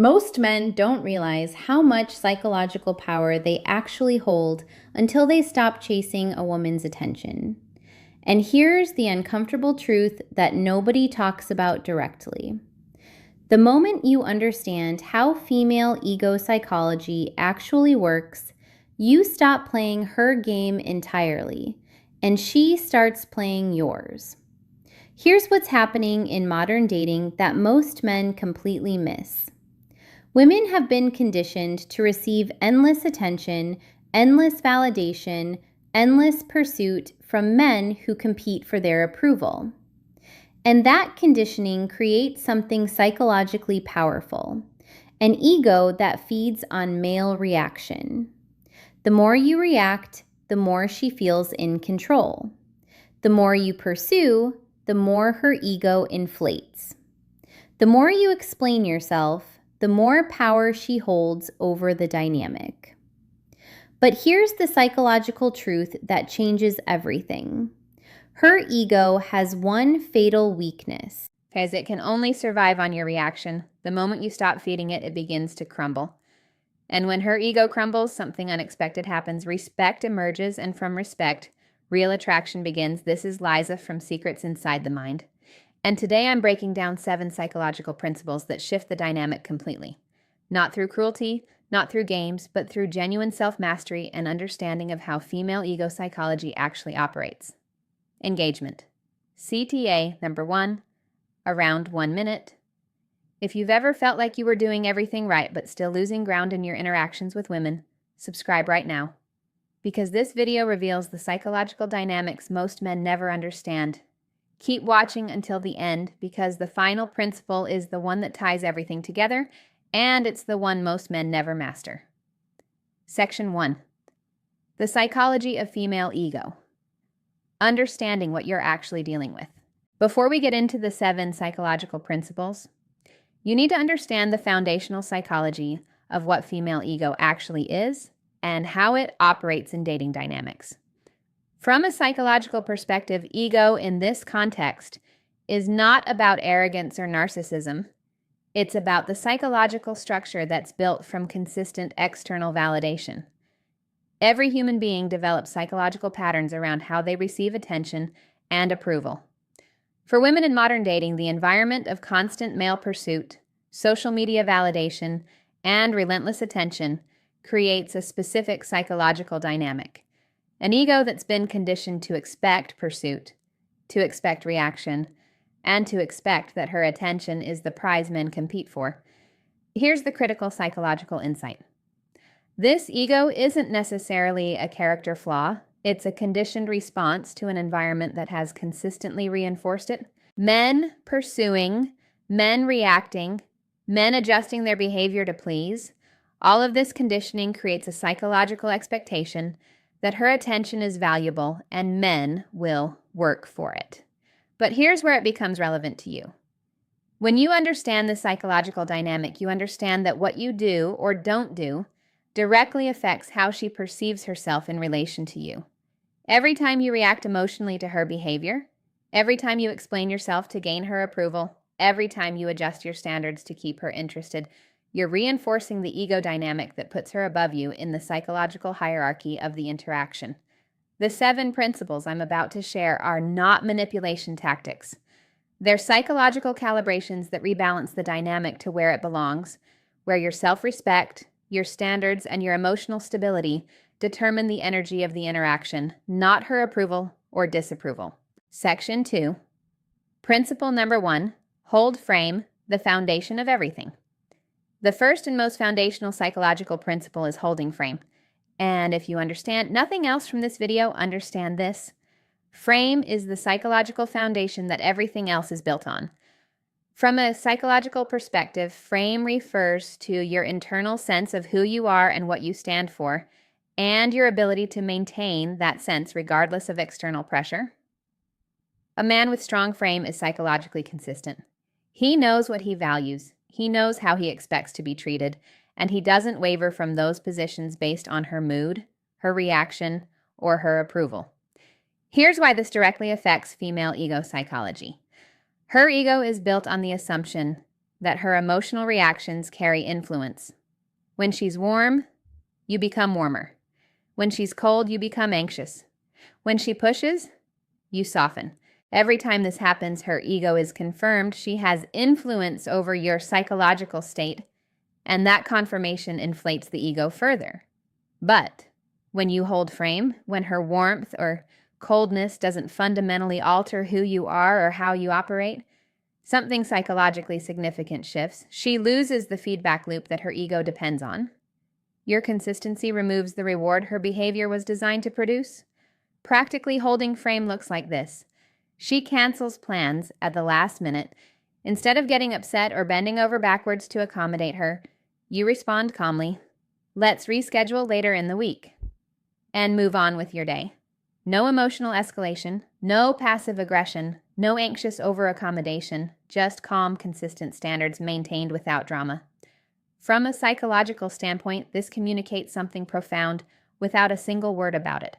Most men don't realize how much psychological power they actually hold until they stop chasing a woman's attention. And here's the uncomfortable truth that nobody talks about directly. The moment you understand how female ego psychology actually works, you stop playing her game entirely, and she starts playing yours. Here's what's happening in modern dating that most men completely miss. Women have been conditioned to receive endless attention, endless validation, endless pursuit from men who compete for their approval. And that conditioning creates something psychologically powerful, an ego that feeds on male reaction. The more you react, the more she feels in control. The more you pursue, the more her ego inflates. The more you explain yourself, the more power she holds over the dynamic. But here's the psychological truth that changes everything. Her ego has one fatal weakness. Because it can only survive on your reaction. The moment you stop feeding it, it begins to crumble. And when her ego crumbles, something unexpected happens. Respect emerges, and from respect, real attraction begins. This is Liza from Secrets Inside the Mind. And today I'm breaking down 7 psychological principles that shift the dynamic completely. Not through cruelty, not through games, but through genuine self-mastery and understanding of how female ego psychology actually operates. Engagement. CTA number 1, around 1 minute. If you've ever felt like you were doing everything right but still losing ground in your interactions with women, subscribe right now. Because this video reveals the psychological dynamics most men never understand. Keep watching until the end because the final principle is the one that ties everything together, and it's the one most men never master. Section 1. The psychology of female ego. Understanding what you're actually dealing with. Before we get into the 7 psychological principles, you need to understand the foundational psychology of what female ego actually is and how it operates in dating dynamics. From a psychological perspective, ego in this context is not about arrogance or narcissism. It's about the psychological structure that's built from consistent external validation. Every human being develops psychological patterns around how they receive attention and approval. For women in modern dating, the environment of constant male pursuit, social media validation, and relentless attention creates a specific psychological dynamic. An ego that's been conditioned to expect pursuit, to expect reaction, and to expect that her attention is the prize men compete for. Here's the critical psychological insight. This ego isn't necessarily a character flaw. It's a conditioned response to an environment that has consistently reinforced it. Men pursuing, men reacting, men adjusting their behavior to please. All of this conditioning creates a psychological expectation that her attention is valuable and men will work for it. But here's where it becomes relevant to you. When you understand the psychological dynamic, you understand that what you do or don't do directly affects how she perceives herself in relation to you. Every time you react emotionally to her behavior, every time you explain yourself to gain her approval, every time you adjust your standards to keep her interested, you're reinforcing the ego dynamic that puts her above you in the psychological hierarchy of the interaction. The 7 principles I'm about to share are not manipulation tactics. They're psychological calibrations that rebalance the dynamic to where it belongs, where your self-respect, your standards, and your emotional stability determine the energy of the interaction, not her approval or disapproval. Section 2. Principle number 1, hold frame, the foundation of everything. The first and most foundational psychological principle is holding frame. And if you understand nothing else from this video, understand this. Frame is the psychological foundation that everything else is built on. From a psychological perspective, frame refers to your internal sense of who you are and what you stand for, and your ability to maintain that sense regardless of external pressure. A man with strong frame is psychologically consistent. He knows what he values. He knows how he expects to be treated, and he doesn't waver from those positions based on her mood, her reaction, or her approval. Here's why this directly affects female ego psychology. Her ego is built on the assumption that her emotional reactions carry influence. When she's warm, you become warmer. When she's cold, you become anxious. When she pushes, you soften. Every time this happens, her ego is confirmed. She has influence over your psychological state, and that confirmation inflates the ego further. But when you hold frame, when her warmth or coldness doesn't fundamentally alter who you are or how you operate, something psychologically significant shifts. She loses the feedback loop that her ego depends on. Your consistency removes the reward her behavior was designed to produce. Practically holding frame looks like this. She cancels plans at the last minute. Instead of getting upset or bending over backwards to accommodate her, you respond calmly, "Let's reschedule later in the week," and move on with your day. No emotional escalation, no passive aggression, no anxious over-accommodation, just calm, consistent standards maintained without drama. From a psychological standpoint, this communicates something profound without a single word about it.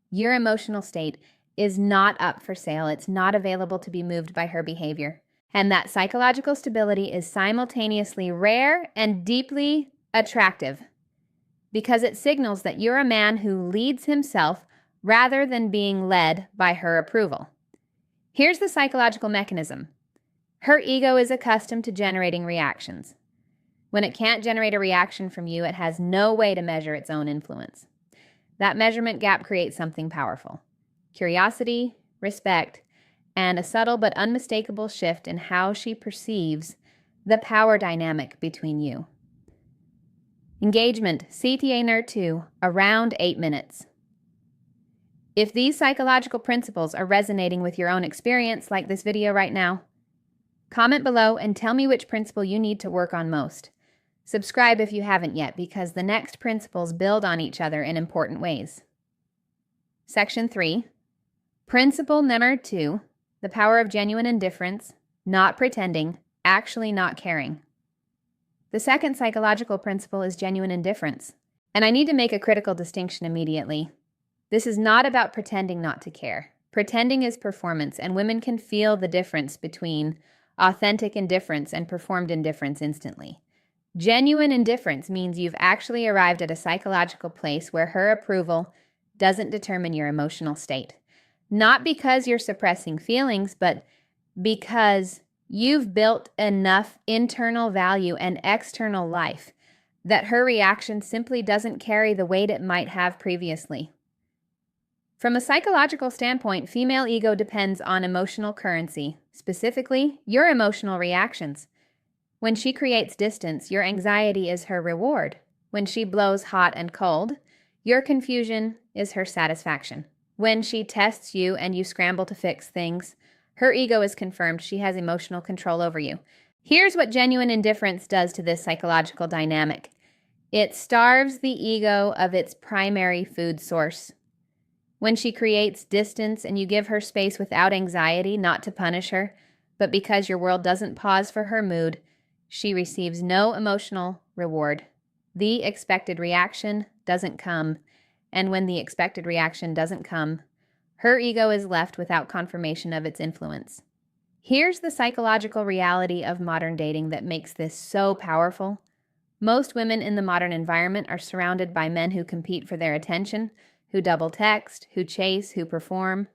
Your emotional state is not up for sale. It's not available to be moved by her behavior. And that psychological stability is simultaneously rare and deeply attractive because it signals that you're a man who leads himself rather than being led by her approval. Here's the psychological mechanism. Her ego is accustomed to generating reactions. When it can't generate a reaction from you, it has no way to measure its own influence. That measurement gap creates something powerful: curiosity, respect, and a subtle but unmistakable shift in how she perceives the power dynamic between you. Engagement, CTA Nerd 2, around 8 minutes. If these psychological principles are resonating with your own experience, like this video right now, comment below and tell me which principle you need to work on most. Subscribe if you haven't yet, because the next principles build on each other in important ways. Section 3, Principle number 2, the power of genuine indifference, not pretending, actually not caring. The second psychological principle is genuine indifference, and I need to make a critical distinction immediately. This is not about pretending not to care. Pretending is performance, and women can feel the difference between authentic indifference and performed indifference instantly. Genuine indifference means you've actually arrived at a psychological place where her approval doesn't determine your emotional state. Not because you're suppressing feelings, but because you've built enough internal value and external life that her reaction simply doesn't carry the weight it might have previously. From a psychological standpoint, female ego depends on emotional currency, specifically your emotional reactions. When she creates distance, your anxiety is her reward. When she blows hot and cold, your confusion is her satisfaction. When she tests you and you scramble to fix things, her ego is confirmed she has emotional control over you. Here's what genuine indifference does to this psychological dynamic. It starves the ego of its primary food source. When she creates distance and you give her space without anxiety, not to punish her, but because your world doesn't pause for her mood, she receives no emotional reward. The expected reaction doesn't come, and when the expected reaction doesn't come, her ego is left without confirmation of its influence. Here's the psychological reality of modern dating that makes this so powerful. Most women in the modern environment are surrounded by men who compete for their attention, who double text, who chase, who perform.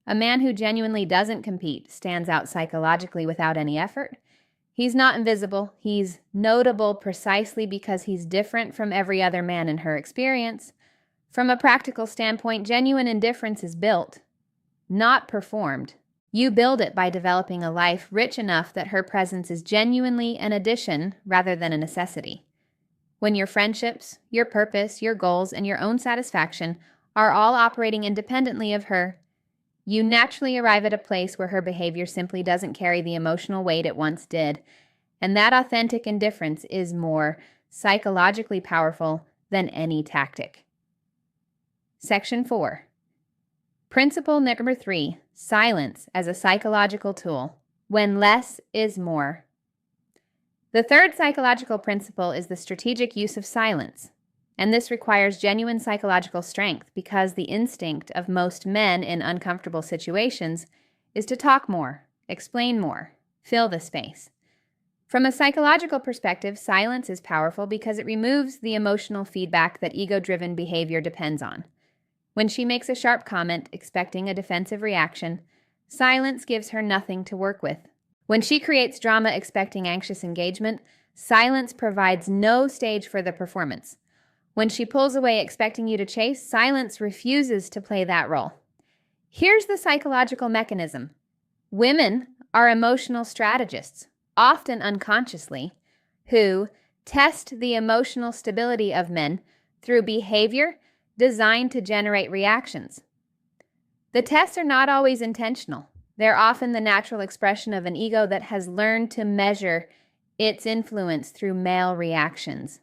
A man who genuinely doesn't compete stands out psychologically without any effort. He's not invisible. He's notable precisely because he's different from every other man in her experience. From a practical standpoint, genuine indifference is built, not performed. You build it by developing a life rich enough that her presence is genuinely an addition rather than a necessity. When your friendships, your purpose, your goals, and your own satisfaction are all operating independently of her, you naturally arrive at a place where her behavior simply doesn't carry the emotional weight it once did, and that authentic indifference is more psychologically powerful than any tactic. Section 4. Principle number 3, silence as a psychological tool. When less is more. The third psychological principle is the strategic use of silence. And this requires genuine psychological strength because the instinct of most men in uncomfortable situations is to talk more, explain more, fill the space. From a psychological perspective, silence is powerful because it removes the emotional feedback that ego-driven behavior depends on. When she makes a sharp comment, expecting a defensive reaction, silence gives her nothing to work with. When she creates drama, expecting anxious engagement, silence provides no stage for the performance. When she pulls away, expecting you to chase, silence refuses to play that role. Here's the psychological mechanism. Women are emotional strategists, often unconsciously, who test the emotional stability of men through behavior designed to generate reactions. The tests are not always intentional. They're often the natural expression of an ego that has learned to measure its influence through male reactions.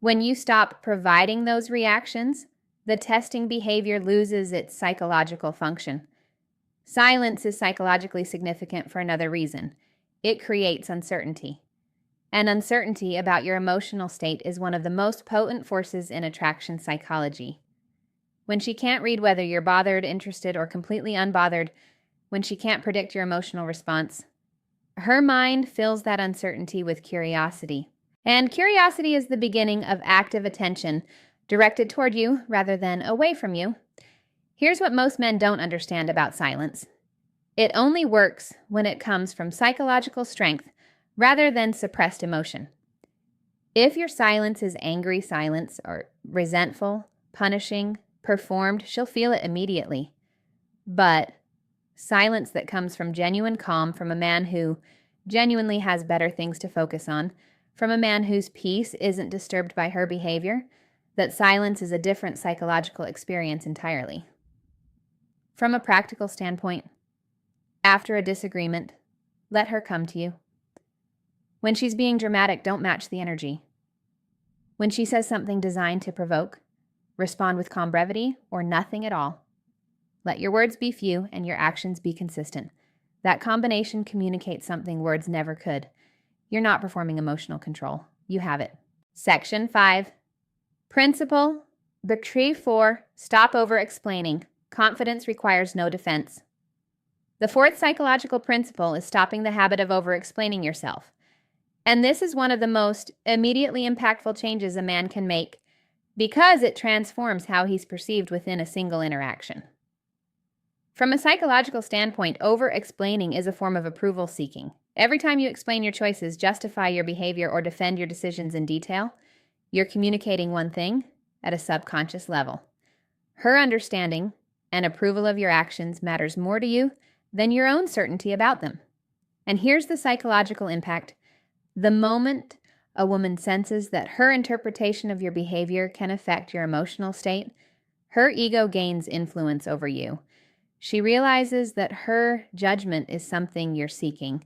When you stop providing those reactions, the testing behavior loses its psychological function. Silence is psychologically significant for another reason. It creates uncertainty. And uncertainty about your emotional state is one of the most potent forces in attraction psychology. When she can't read whether you're bothered, interested, or completely unbothered, when she can't predict your emotional response, her mind fills that uncertainty with curiosity. And curiosity is the beginning of active attention directed toward you rather than away from you. Here's what most men don't understand about silence. It only works when it comes from psychological strength rather than suppressed emotion. If your silence is angry silence or resentful, punishing, performed, she'll feel it immediately. But silence that comes from genuine calm, from a man who genuinely has better things to focus on, from a man whose peace isn't disturbed by her behavior, that silence is a different psychological experience entirely. From a practical standpoint, after a disagreement, let her come to you. When she's being dramatic, don't match the energy. When she says something designed to provoke, respond with calm brevity or nothing at all. Let your words be few and your actions be consistent. That combination communicates something words never could. You're not performing emotional control. You have it. Section 5. Principle Becree 4. Stop over-explaining. Confidence requires no defense. The fourth psychological principle is stopping the habit of over-explaining yourself. And this is one of the most immediately impactful changes a man can make because it transforms how he's perceived within a single interaction. From a psychological standpoint, over-explaining is a form of approval seeking. Every time you explain your choices, justify your behavior, or defend your decisions in detail, you're communicating one thing at a subconscious level. Her understanding and approval of your actions matters more to you than your own certainty about them. And here's the psychological impact. The moment a woman senses that her interpretation of your behavior can affect your emotional state, her ego gains influence over you. She realizes that her judgment is something you're seeking,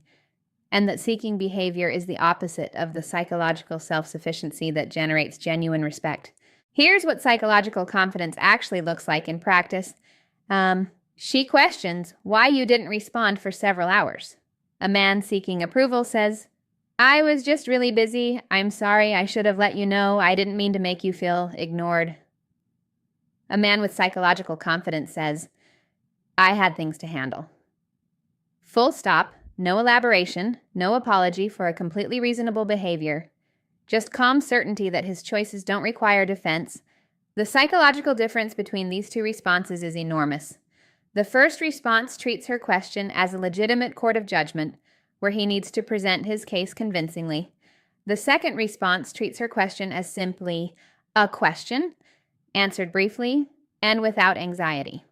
and that seeking behavior is the opposite of the psychological self-sufficiency that generates genuine respect. Here's what psychological confidence actually looks like in practice. She questions why you didn't respond for several hours. A man seeking approval says, "I was just really busy. I'm sorry. I should have let you know. I didn't mean to make you feel ignored." A man with psychological confidence says, "I had things to handle." Full stop, no elaboration, no apology for a completely reasonable behavior, just calm certainty that his choices don't require defense. The psychological difference between these two responses is enormous. The first response treats her question as a legitimate court of judgment, where he needs to present his case convincingly. The second response treats her question as simply a question, answered briefly and without anxiety.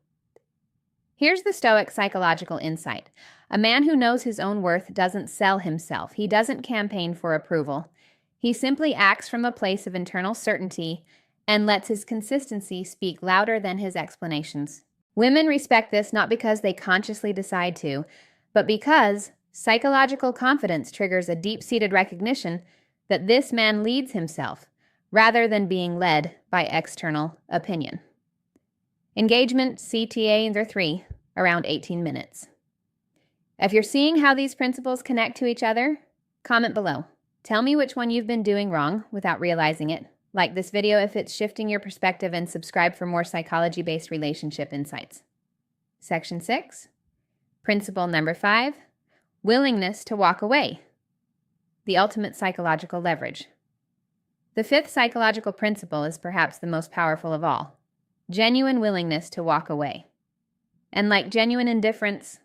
Here's the Stoic psychological insight. A man who knows his own worth doesn't sell himself. He doesn't campaign for approval. He simply acts from a place of internal certainty and lets his consistency speak louder than his explanations. Women respect this not because they consciously decide to, but because psychological confidence triggers a deep-seated recognition that this man leads himself rather than being led by external opinion. Engagement, CTA, and 3, around 18 minutes. If you're seeing how these principles connect to each other, comment below. Tell me which one you've been doing wrong without realizing it. Like this video if it's shifting your perspective, and subscribe for more psychology-based relationship insights. Section 6. Principle number 5. Willingness to walk away. the ultimate psychological leverage. The fifth psychological principle is perhaps the most powerful of all: genuine willingness to walk away. And like genuine indifference,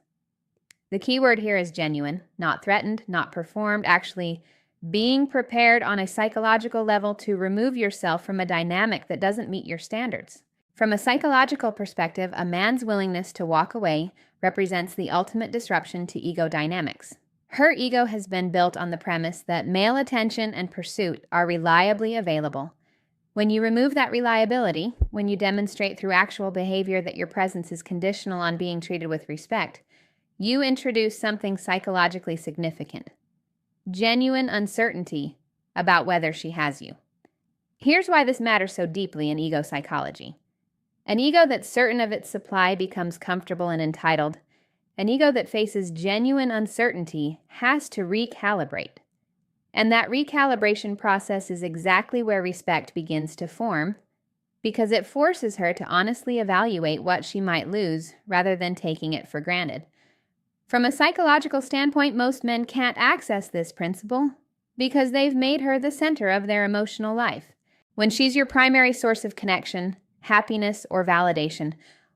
the key word here is genuine, not threatened, not performed, actually being prepared on a psychological level to remove yourself from a dynamic that doesn't meet your standards. From a psychological perspective, a man's willingness to walk away represents the ultimate disruption to ego dynamics. Her ego has been built on the premise that male attention and pursuit are reliably available. When you remove that reliability, when you demonstrate through actual behavior that your presence is conditional on being treated with respect, you introduce something psychologically significant: genuine uncertainty about whether she has you. Here's why this matters so deeply in ego psychology. An ego that's certain of its supply becomes comfortable and entitled. An ego that faces genuine uncertainty has to recalibrate. And that recalibration process is exactly where respect begins to form, because it forces her to honestly evaluate what she might lose rather than taking it for granted. From a psychological standpoint, most men can't access this principle because they've made her the center of their emotional life. When she's your primary source of connection, happiness, or validation,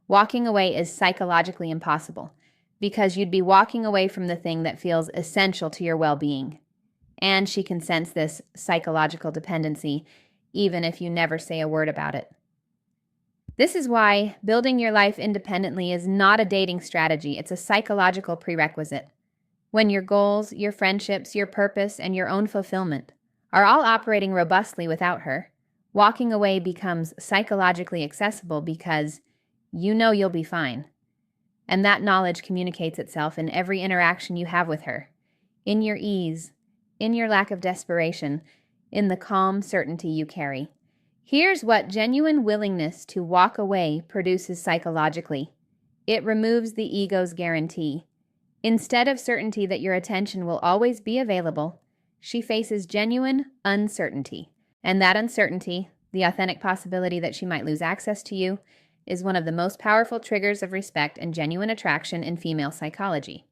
walking away is psychologically impossible because you'd be walking away from the thing that feels essential to your well-being. And she can sense this psychological dependency even if you never say a word about it. This is why building your life independently is not a dating strategy. It's a psychological prerequisite. When your goals, your friendships, your purpose, and your own fulfillment are all operating robustly without her, walking away becomes psychologically accessible because you know you'll be fine. And that knowledge communicates itself in every interaction you have with her, in your ease, in your lack of desperation, in the calm certainty you carry. Here's what genuine willingness to walk away produces psychologically. It removes the ego's guarantee. Instead of certainty that your attention will always be available, she faces genuine uncertainty. And that uncertainty, the authentic possibility that she might lose access to you, is one of the most powerful triggers of respect and genuine attraction in female psychology.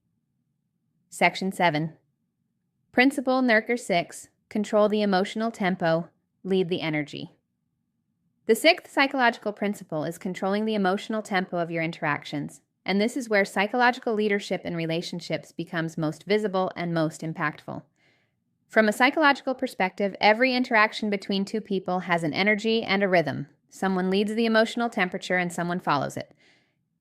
Section 7. Principle Nurker 6. Control the emotional tempo, lead the energy. The sixth psychological principle is controlling the emotional tempo of your interactions, and this is where psychological leadership in relationships becomes most visible and most impactful. From a psychological perspective, every interaction between two people has an energy and a rhythm. Someone leads the emotional temperature and someone follows it.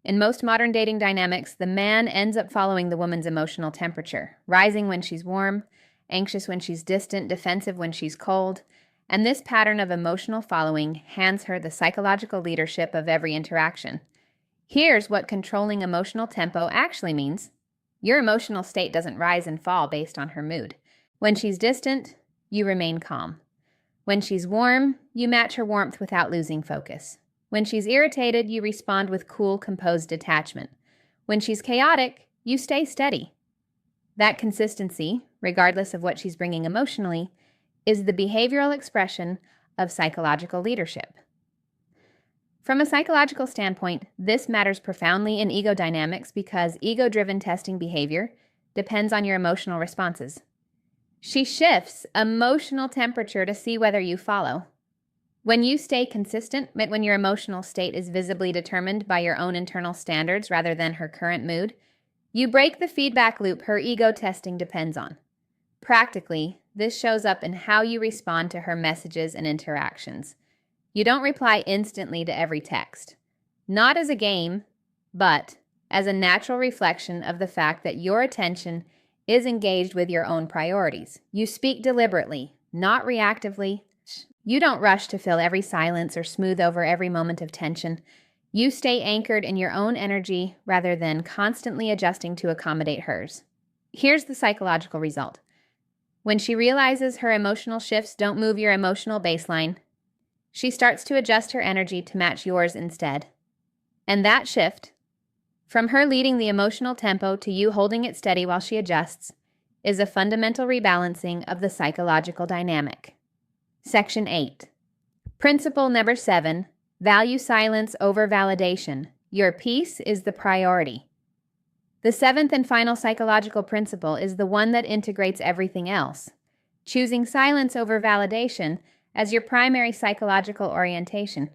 In most modern dating dynamics, the man ends up following the woman's emotional temperature, rising when she's warm, anxious when she's distant, defensive when she's cold. And this pattern of emotional following hands her the psychological leadership of every interaction. Here's what controlling emotional tempo actually means. Your emotional state doesn't rise and fall based on her mood. When she's distant, you remain calm. When she's warm, you match her warmth without losing focus. When she's irritated, you respond with cool, composed detachment. When she's chaotic, you stay steady. That consistency, regardless of what she's bringing emotionally, is the behavioral expression of psychological leadership. From a psychological standpoint, this matters profoundly in ego dynamics because ego-driven testing behavior depends on your emotional responses. She shifts emotional temperature to see whether you follow. When you stay consistent, when your emotional state is visibly determined by your own internal standards rather than her current mood, you break the feedback loop her ego testing depends on. Practically, this shows up in how you respond to her messages and interactions. You don't reply instantly to every text. Not as a game, but as a natural reflection of the fact that your attention is engaged with your own priorities. You speak deliberately, not reactively. You don't rush to fill every silence or smooth over every moment of tension. You stay anchored in your own energy rather than constantly adjusting to accommodate hers. Here's the psychological result. When she realizes her emotional shifts don't move your emotional baseline, she starts to adjust her energy to match yours instead. And that shift, from her leading the emotional tempo to you holding it steady while she adjusts, is a fundamental rebalancing of the psychological dynamic. Section 8. Principle number 7. Value silence over validation. Your peace is the priority. The seventh and final psychological principle is the one that integrates everything else. choosing silence over validation as your primary psychological orientation.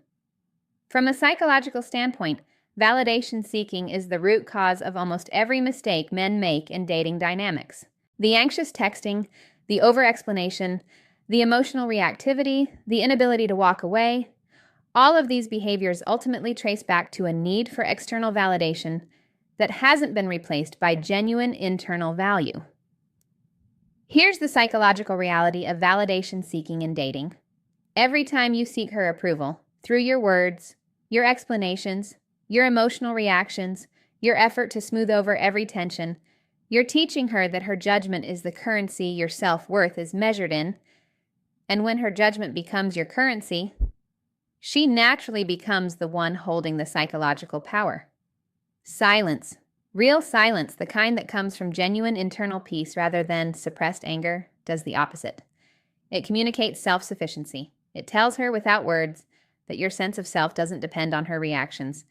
From a psychological standpoint, validation seeking is the root cause of almost every mistake men make in dating dynamics. The anxious texting, the over-explanation, the emotional reactivity, the inability to walk away, all of these behaviors ultimately trace back to a need for external validation that hasn't been replaced by genuine internal value. Here's the psychological reality of validation seeking in dating. Every time you seek her approval, through your words, your explanations, your emotional reactions, your effort to smooth over every tension, you're teaching her that her judgment is the currency your self-worth is measured in, and when her judgment becomes your currency, she naturally becomes the one holding the psychological power. Silence. Real silence, the kind that comes from genuine internal peace rather than suppressed anger, does the opposite. It communicates self-sufficiency. It tells her without words that your sense of self doesn't depend on her reactions.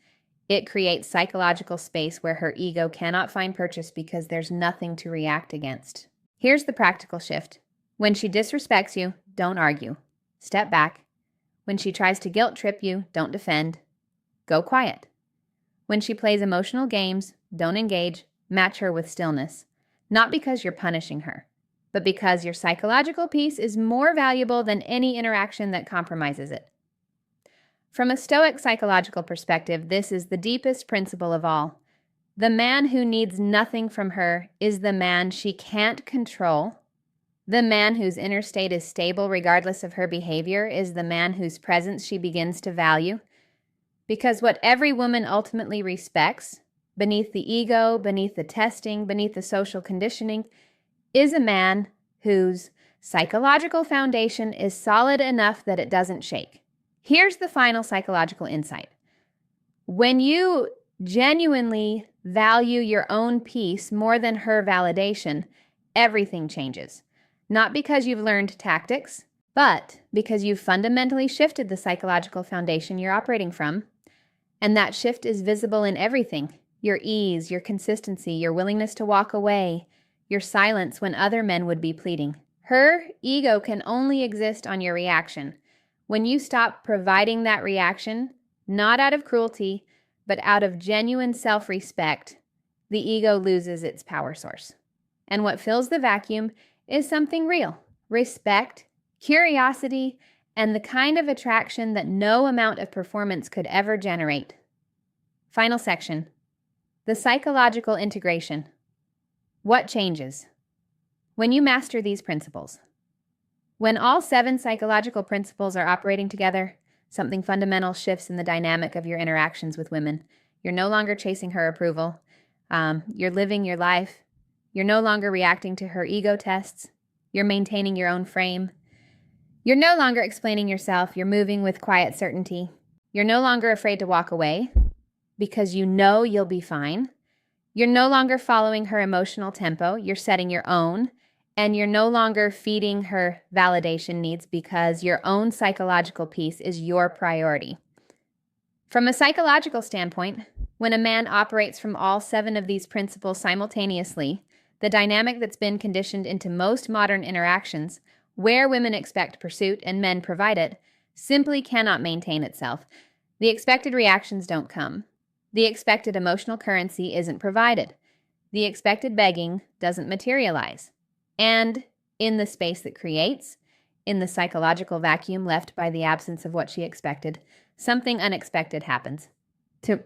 It creates psychological space where her ego cannot find purchase because there's nothing to react against. Here's the practical shift. When she disrespects you, don't argue. Step back. When she tries to guilt trip you, don't defend. Go quiet. When she plays emotional games, don't engage, match her with stillness. Not because you're punishing her, but because your psychological peace is more valuable than any interaction that compromises it. From a Stoic psychological perspective, this is the deepest principle of all. The man who needs nothing from her is the man she can't control. The man whose inner state is stable regardless of her behavior is the man whose presence she begins to value. Because what every woman ultimately respects, beneath the ego, beneath the testing, beneath the social conditioning, is a man whose psychological foundation is solid enough that it doesn't shake. Here's the final psychological insight. When you genuinely value your own peace more than her validation, everything changes. Not because you've learned tactics, but because you've fundamentally shifted the psychological foundation you're operating from. And that shift is visible in everything. Your ease, your consistency, your willingness to walk away, your silence when other men would be pleading. Her ego can only exist on your reaction. When you stop providing that reaction, not out of cruelty, but out of genuine self-respect, the ego loses its power source. And what fills the vacuum is something real: respect, curiosity, and the kind of attraction that no amount of performance could ever generate. Final section. The psychological integration. What changes? When you master these principles. When all 7 psychological principles are operating together, something fundamental shifts in the dynamic of your interactions with women. You're no longer chasing her approval. You're living your life. You're no longer reacting to her ego tests. You're maintaining your own frame. You're no longer explaining yourself. You're moving with quiet certainty. You're no longer afraid to walk away because you know you'll be fine. You're no longer following her emotional tempo. You're setting your own. And you're no longer feeding her validation needs because your own psychological peace is your priority. From a psychological standpoint, when a man operates from all 7 of these principles simultaneously, the dynamic that's been conditioned into most modern interactions, where women expect pursuit and men provide it, simply cannot maintain itself. The expected reactions don't come. The expected emotional currency isn't provided. The expected begging doesn't materialize. And in the space that creates, in the psychological vacuum left by the absence of what she expected, something unexpected happens.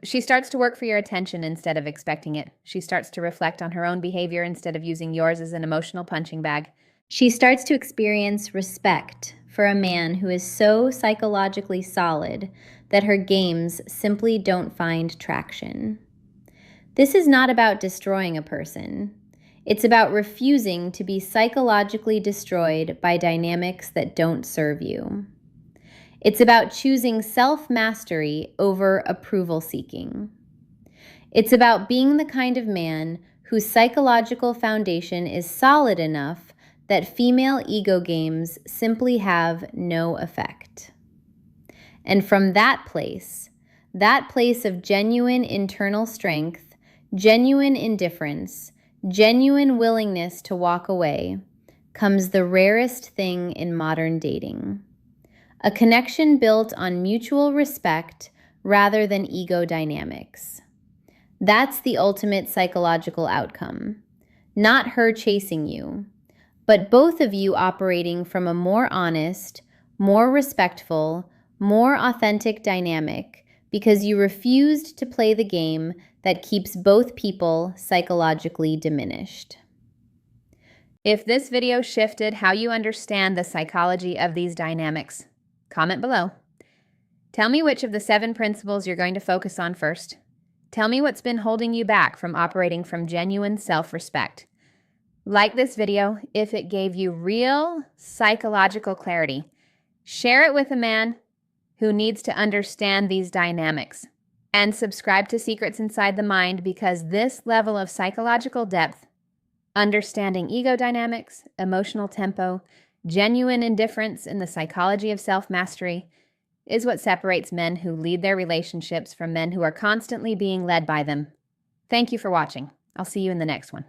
She starts to work for your attention instead of expecting it. She starts to reflect on her own behavior instead of using yours as an emotional punching bag. She starts to experience respect for a man who is so psychologically solid that her games simply don't find traction. This is not about destroying a person. It's about refusing to be psychologically destroyed by dynamics that don't serve you. It's about choosing self-mastery over approval seeking. It's about being the kind of man whose psychological foundation is solid enough that female ego games simply have no effect. And from that place of genuine internal strength, genuine indifference, genuine willingness to walk away, comes the rarest thing in modern dating. A connection built on mutual respect rather than ego dynamics. That's the ultimate psychological outcome. Not her chasing you, but both of you operating from a more honest, more respectful, more authentic dynamic because you refused to play the game that keeps both people psychologically diminished. If this video shifted how you understand the psychology of these dynamics, comment below. Tell me which of the 7 principles you're going to focus on first. Tell me what's been holding you back from operating from genuine self-respect. Like this video if it gave you real psychological clarity. Share it with a man who needs to understand these dynamics. And subscribe to Secrets Inside the Mind, because this level of psychological depth, understanding ego dynamics, emotional tempo, genuine indifference in the psychology of self-mastery, is what separates men who lead their relationships from men who are constantly being led by them. Thank you for watching. I'll see you in the next one.